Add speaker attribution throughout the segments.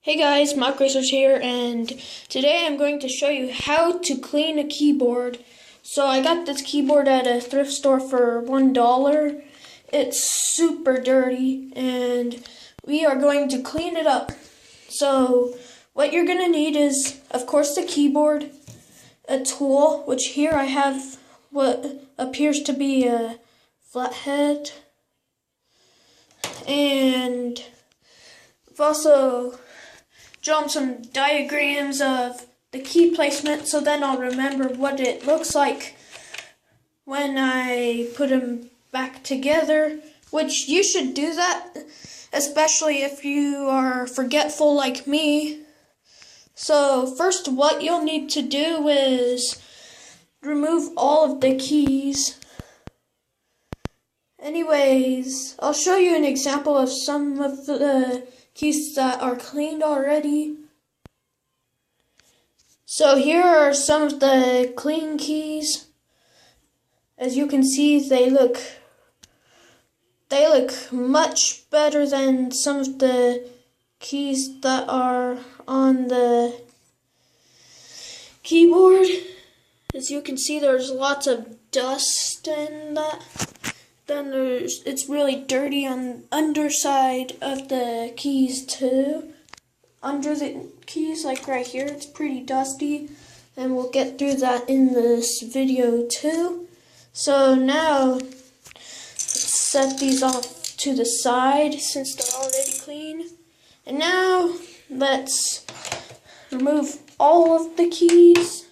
Speaker 1: Hey guys, MORGBORG here, and today I'm going to show you how to clean a keyboard. So I got this keyboard at a thrift store for $1. It's super dirty, and we are going to clean it up. So what you're going to need is, of course, the keyboard, a tool, which here I have what appears to be a flathead, and I've also drawn some diagrams of the key placement, so then I'll remember what it looks like when I put them back together, which you should do that, especially if you are forgetful like me. So first, what you'll need to do is remove all of the keys. Anyways, I'll show you an example of some of the keys that are cleaned already. So here are some of the clean keys. As you can see, they look much better than some of the keys that are on the keyboard. As you can see, there's lots of dust in that. Then it's really dirty on the underside of the keys too. Under the keys, like right here, it's pretty dusty. And we'll get through that in this video too. So now, let's set these off to the side since they're already clean. And now, let's remove all of the keys.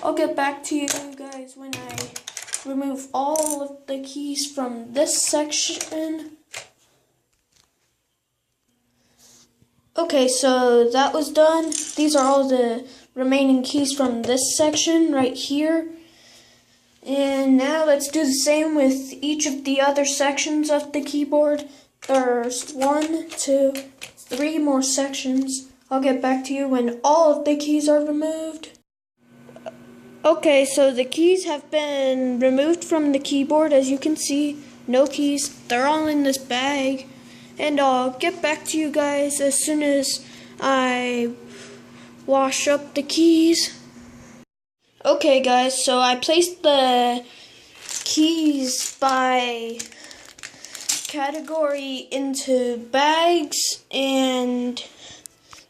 Speaker 1: I'll get back to you guys when I remove all of the keys from this section. Okay, so that was done. These are all the remaining keys from this section right here. And now let's do the same with each of the other sections of the keyboard. There's 1, 2, 3 more sections. I'll get back to you when all of the keys are removed. Okay, so the keys have been removed from the keyboard. As you can see, no keys. They're all in this bag. And I'll get back to you guys as soon as I wash up the keys. Okay guys, so I placed the keys by category into bags, and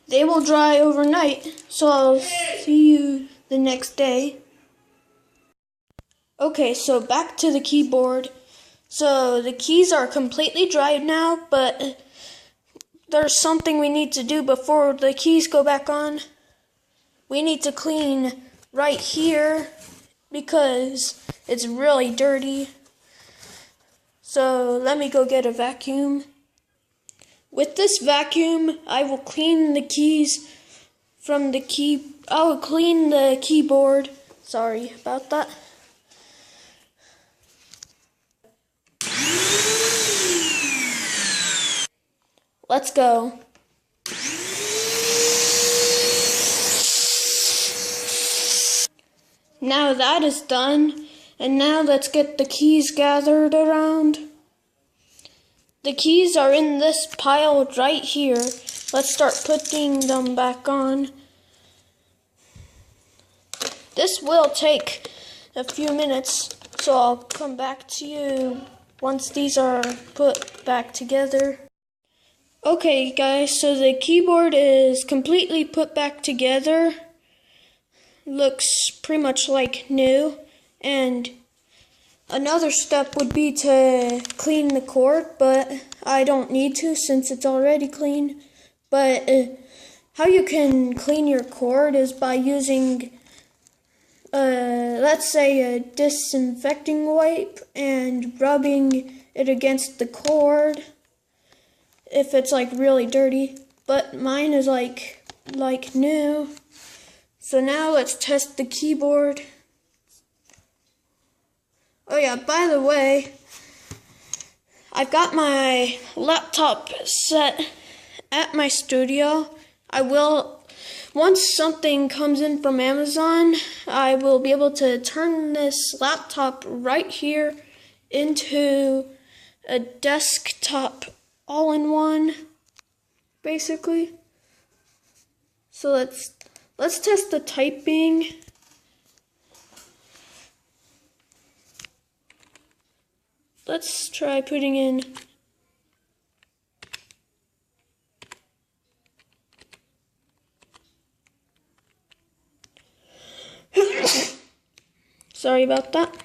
Speaker 1: they will dry overnight. So I'll see you the next day. Okay, so back to the keyboard. So the keys are completely dried now, but there's something we need to do before the keys go back on. We need to clean right here because it's really dirty. So let me go get a vacuum. With this vacuum, I will clean the keys from the I will clean the keyboard. Sorry about that. Let's go. Now that is done, and now let's get the keys gathered around. The keys are in this pile right here. Let's start putting them back on. This will take a few minutes, so I'll come back to you once these are put back together. Okay guys, so the keyboard is completely put back together. Looks pretty much like new. And another step would be to clean the cord, but I don't need to since it's already clean. But how you can clean your cord is by using, let's say, a disinfecting wipe and rubbing it against the cord if it's like really dirty. But mine is like new. So now let's test the keyboard. Oh yeah, by the way, I've got my laptop set at my studio. Once something comes in from Amazon, I will be able to turn this laptop right here into a desktop all-in-one. basically. So let's test the typing. Let's try putting in sorry about that.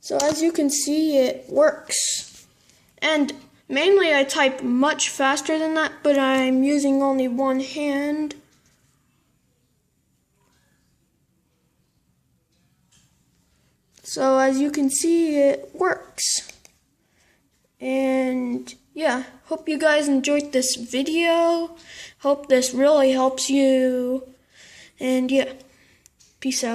Speaker 1: So as you can see, it works. And mainly I type much faster than that, but I'm using only one hand. So as you can see, it works. And yeah, hope you guys enjoyed this video. Hope this really helps you. And yeah, peace out.